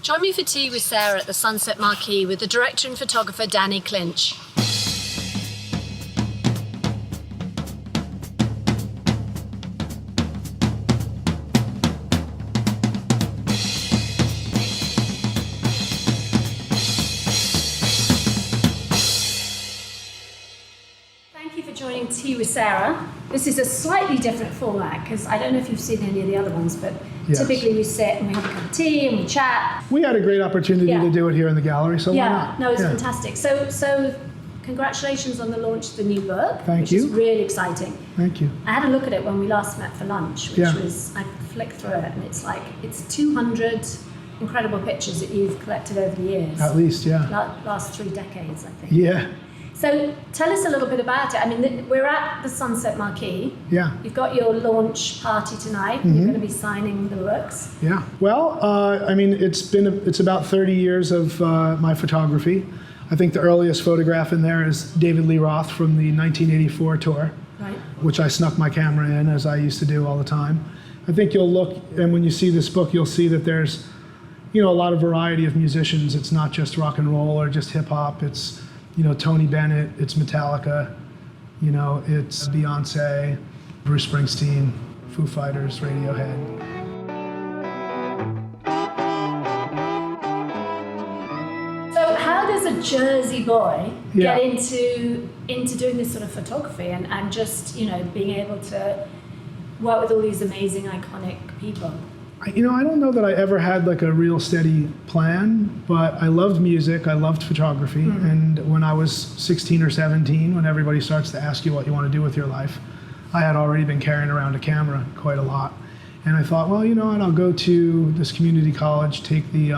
Join me for tea with Sarah at the Sunset Marquee with the director and photographer Danny Clinch. Thank you for joining Tea with Sarah. This is a slightly different format because I don't know if you've seen any of the other ones, but yes. Typically we sit and we have a cup of tea and we chat. We had a great opportunity to do it here in the gallery, so why not? No, it's fantastic. So congratulations on the launch of the new book. Thank you. Which is really exciting. Thank you. I had a look at it when we last met for lunch, which was, I flicked through it and it's 200 incredible pictures that you've collected over the years. At least, yeah. Last 3 decades, I think. Yeah. So tell us a little bit about it. I mean, we're at the Sunset Marquee. Yeah. You've got your launch party tonight. Mm-hmm. You're going to be signing the books. Yeah. Well, I mean, it's about 30 years of my photography. I think the earliest photograph in there is David Lee Roth from the 1984 tour, right, which I snuck my camera in, as I used to do all the time. I think you'll look, and when you see this book, you'll see that there's, a lot of variety of musicians. It's not just rock and roll or just hip hop. It's Tony Bennett, it's Metallica, it's Beyonce, Bruce Springsteen, Foo Fighters, Radiohead. So how does a Jersey boy get into doing this sort of photography and just, being able to work with all these amazing, iconic people? I don't know that I ever had like a real steady plan, but I loved music, I loved photography, and when I was 16 or 17, when everybody starts to ask you what you want to do with your life, I had already been carrying around a camera quite a lot. And I thought, well, what, I'll go to this community college, take the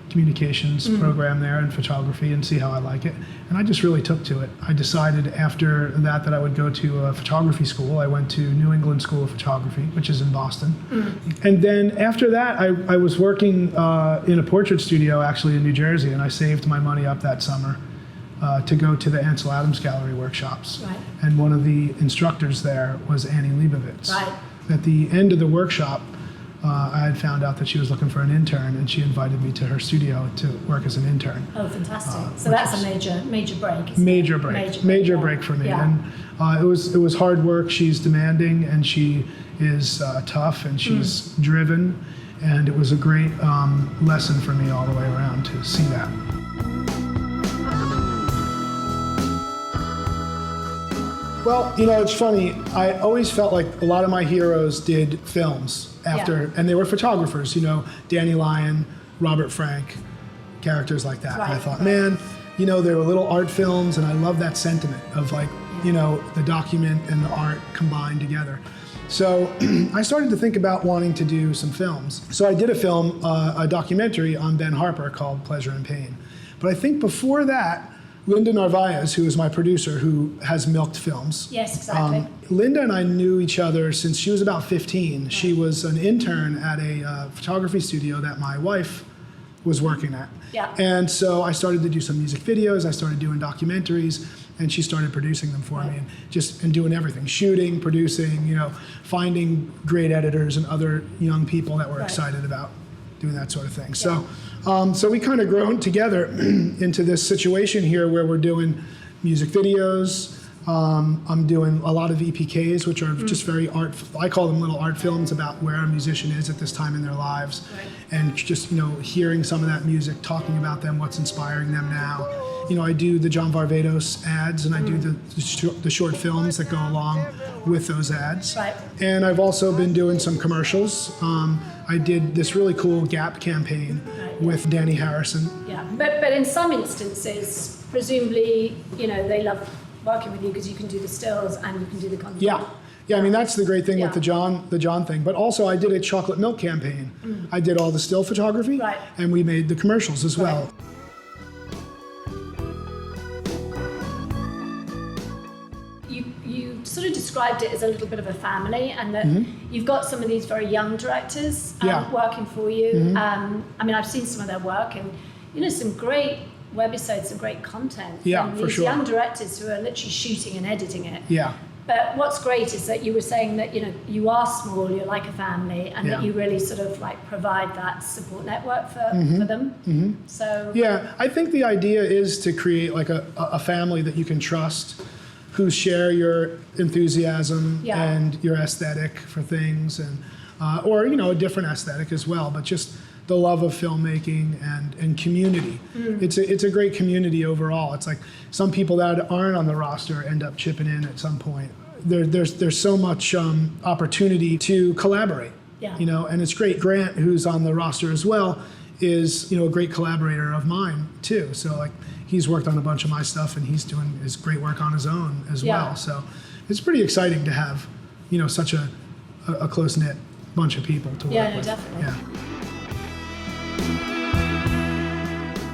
communications program there in photography and see how I like it. And I just really took to it. I decided after that I would go to a photography school. I went to New England School of Photography, which is in Boston. And then after that, I was working in a portrait studio actually in New Jersey, and I saved my money up that summer to go to the Ansel Adams Gallery workshops. Right. And one of the instructors there was Annie Leibovitz. Right. At the end of the workshop, I had found out that she was looking for an intern, and she invited me to her studio to work as an intern. Oh, fantastic! So that's a major break. Major break for me, and it was hard work. She's demanding, and she is tough, and she's driven, and it was a great lesson for me all the way around to see that. Well, it's funny. I always felt like a lot of my heroes did films after, and they were photographers, Danny Lyon, Robert Frank, characters like that. Right. And I thought, man, they were little art films, and I love that sentiment of the document and the art combined together. So I started to think about wanting to do some films. So I did a film, a documentary on Ben Harper called Pleasure and Pain. But I think before that, Linda Narvaez, who is my producer, who has milked films. Yes, exactly. Linda and I knew each other since she was about 15. Right. She was an intern at a photography studio that my wife was working at. Yeah. And so I started to do some music videos, I started doing documentaries, and she started producing them for me, and doing everything, shooting, producing, finding great editors and other young people that were excited about doing that sort of thing. Yeah. So we kind of grown together into this situation here where we're doing music videos. I'm doing a lot of EPKs, which are just very I call them little art films about where a musician is at this time in their lives. Right. And just, hearing some of that music, talking about them, what's inspiring them now. I do the John Varvatos ads, and I do the short films that go along with those ads. Right. And I've also been doing some commercials. I did this really cool Gap campaign with Danny Harrison. Yeah, but in some instances, presumably, they love working with you because you can do the stills and you can do the content. Yeah. I mean, that's the great thing with the John thing. But also, I did a chocolate milk campaign. I did all the still photography, and we made the commercials as well. You sort of described it as a little bit of a family, and that you've got some of these very young directors working for you. I mean, I've seen some of their work, and some great webisodes, some great content. Yeah, and for these sure. young directors who are literally shooting and editing it. Yeah. But what's great is that you were saying that, you know, you are small, you're like a family, and that you really sort of like provide that support network for them. So yeah, I think the idea is to create like a family that you can trust, who share your enthusiasm and your aesthetic for things, and or, you know, a different aesthetic as well, but just the love of filmmaking and community. It's a great community overall. It's like some people that aren't on the roster end up chipping in at some point. There's so much opportunity to collaborate, you know, and it's great. Grant, who's on the roster as well, is, you know, a great collaborator of mine too. So like he's worked on a bunch of my stuff, and he's doing his great work on his own as well. So it's pretty exciting to have, you know, such a close-knit bunch of people to work with. Definitely. Yeah.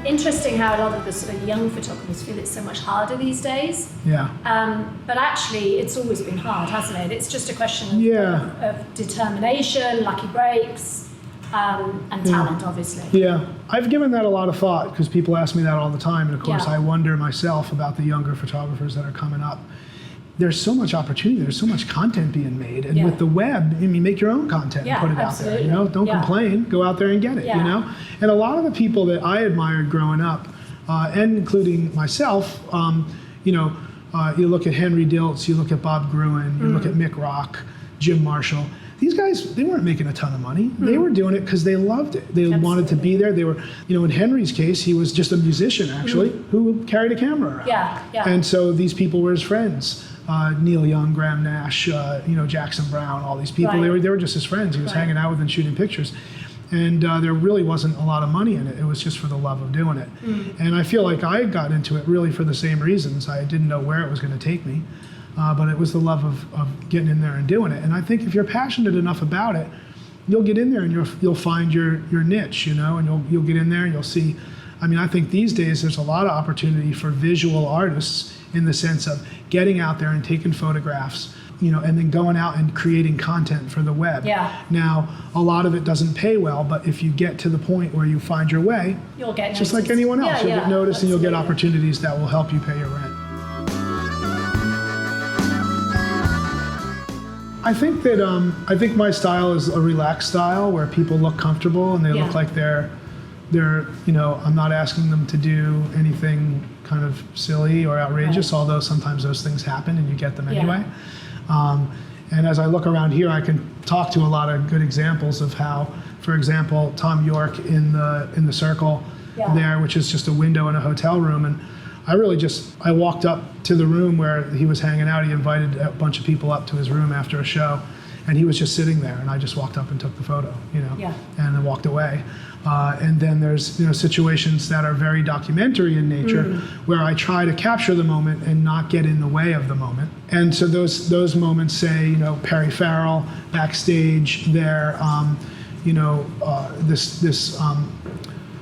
Interesting how a lot of the sort of young photographers feel it's so much harder these days. Yeah. But actually, it's always been hard, hasn't it? It's just a question of determination, lucky breaks, and talent, obviously. Yeah. I've given that a lot of thought because people ask me that all the time. And of course, I wonder myself about the younger photographers that are coming up. There's so much opportunity. There's so much content being made. And with the web, I mean, make your own content and put it out there. You know, don't complain. Go out there and get it, you know? And a lot of the people that I admired growing up, and including myself, you know, you look at Henry Diltz, you look at Bob Gruen, you look at Mick Rock, Jim Marshall. These guys, they weren't making a ton of money. They were doing it because they loved it. They wanted to be there. They were, you know, in Henry's case, he was just a musician, actually, who carried a camera around. And so these people were his friends. Neil Young, Graham Nash, you know, Jackson Brown, all these people, they were just his friends. He was hanging out with and shooting pictures. And there really wasn't a lot of money in it. It was just for the love of doing it. And I feel like I got into it really for the same reasons. I didn't know where it was going to take me, but it was the love of getting in there and doing it. And I think if you're passionate enough about it, you'll get in there and you'll find your niche, you know, and you'll get in there and you'll see. I mean, I think these days there's a lot of opportunity for visual artists in the sense of getting out there and taking photographs, you know, and then going out and creating content for the web. Now, a lot of it doesn't pay well, but if you get to the point where you find your way, you'll get noticed. Just like anyone else, you'll get noticed and you'll get opportunities that will help you pay your rent. I think that I think my style is a relaxed style where people look comfortable and they look like they're, you know, I'm not asking them to do anything kind of silly or outrageous, although sometimes those things happen and you get them anyway. And as I look around here, I can talk to a lot of good examples of how, for example, Tom York in the circle there, which is just a window in a hotel room, and I walked up to the room where he was hanging out. He invited a bunch of people up to his room after a show, and he was just sitting there, and I just walked up and took the photo, you know, and then walked away. And then there's, you know, situations that are very documentary in nature where I try to capture the moment and not get in the way of the moment. And so those moments, say, you know, Perry Farrell backstage there, you know, this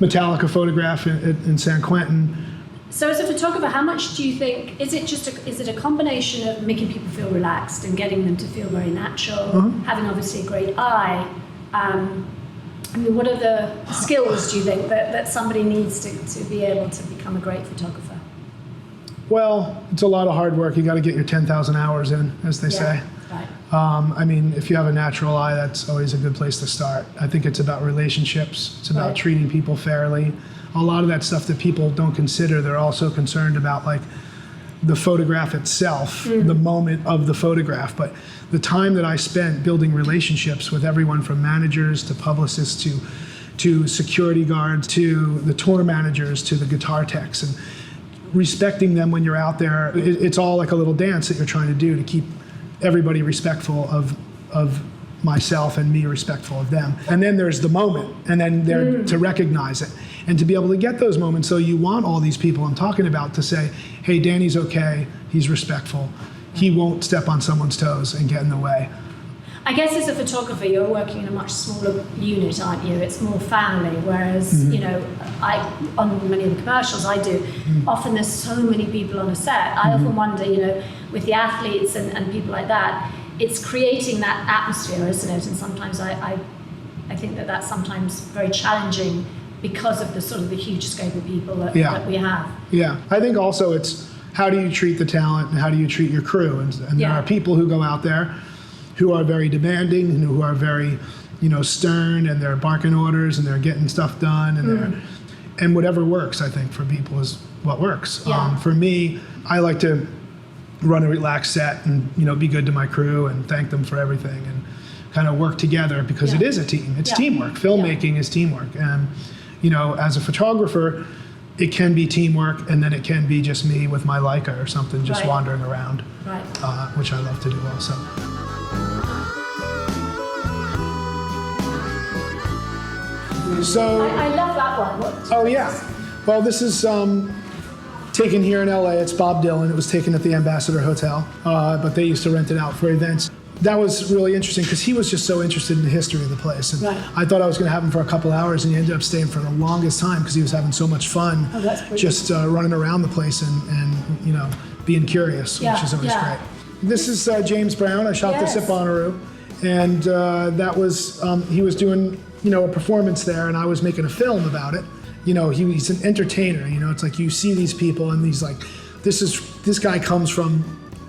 Metallica photograph in San Quentin. So as a photographer, how much do you think, is it a combination of making people feel relaxed and getting them to feel very natural, having obviously a great eye? I mean, what are the skills, do you think, that somebody needs to be able to become a great photographer? Well, it's a lot of hard work. You got to get your 10,000 hours in, as they say. Right. I mean, if you have a natural eye, that's always a good place to start. I think it's about relationships. It's about treating people fairly. A lot of that stuff that people don't consider, they're also concerned about, like the photograph itself, the moment of the photograph. But the time that I spent building relationships with everyone from managers to publicists to security guards to the tour managers to the guitar techs, and respecting them when you're out there, it's all like a little dance that you're trying to do to keep everybody respectful of myself and me respectful of them. And then there's the moment, and then they're to recognize it and to be able to get those moments. So you want all these people I'm talking about to say, hey, Danny's okay, he's respectful, he won't step on someone's toes and get in the way. I guess as a photographer, you're working in a much smaller unit, aren't you? It's more family, whereas, you know, on many of the commercials I do, often there's so many people on a set. I often wonder, you know, with the athletes and people like that, it's creating that atmosphere, isn't it? And sometimes I think that that's sometimes very challenging because of the sort of the huge scope of people that we have. Yeah, I think also it's how do you treat the talent and how do you treat your crew? And there are people who go out there who are very demanding and who are very, stern, and they're barking orders and they're getting stuff done, and and whatever works, I think, for people is what works. Yeah. For me, I like to run a relaxed set and be good to my crew and thank them for everything and kind of work together, because it is a team. It's teamwork. Filmmaking is teamwork, and as a photographer, it can be teamwork, and then it can be just me with my Leica or something, just wandering around, which I love to do also. So I love that one. Oh yeah, well, this is taken here in LA. It's Bob Dylan. It was taken at the Ambassador Hotel, but they used to rent it out for events. That was really interesting because he was just so interested in the history of the place. And I thought I was going to have him for a couple hours, and he ended up staying for the longest time because he was having so much fun just running around the place and being curious, which is always great. This is James Brown. I shot this at Bonnaroo, and that was he was doing a performance there, and I was making a film about it. He's an entertainer. It's like you see these people, and he's like, this guy comes from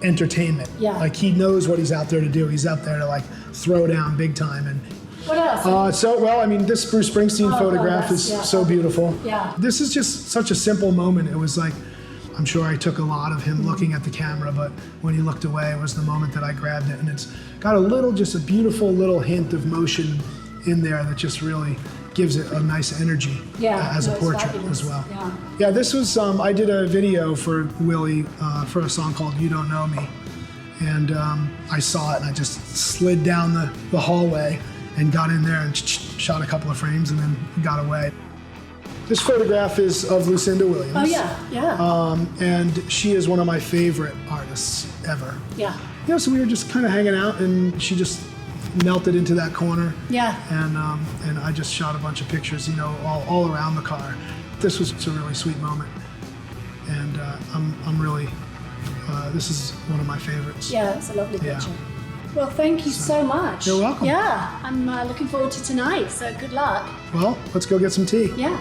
entertainment. Like, he knows what he's out there to do. He's out there to like throw down big time. And what else? This Bruce Springsteen photograph is so beautiful. Yeah. This is just such a simple moment. It was like, I'm sure I took a lot of him looking at the camera, but when he looked away, it was the moment that I grabbed it. And it's got just a beautiful little hint of motion in there that just really gives it a nice energy as a portrait as well. Yeah, this was, I did a video for Willie for a song called You Don't Know Me. And I saw it, and I just slid down the hallway and got in there and shot a couple of frames and then got away. This photograph is of Lucinda Williams. Oh yeah. And she is one of my favorite artists ever. Yeah. So we were just kind of hanging out, and she just melted into that corner. Yeah. And I just shot a bunch of pictures, all around the car. This was a really sweet moment, and I'm really this is one of my favorites. Yeah, it's a lovely picture. Well, thank you so much. You're welcome. Yeah, I'm looking forward to tonight. So good luck. Well, let's go get some tea. Yeah.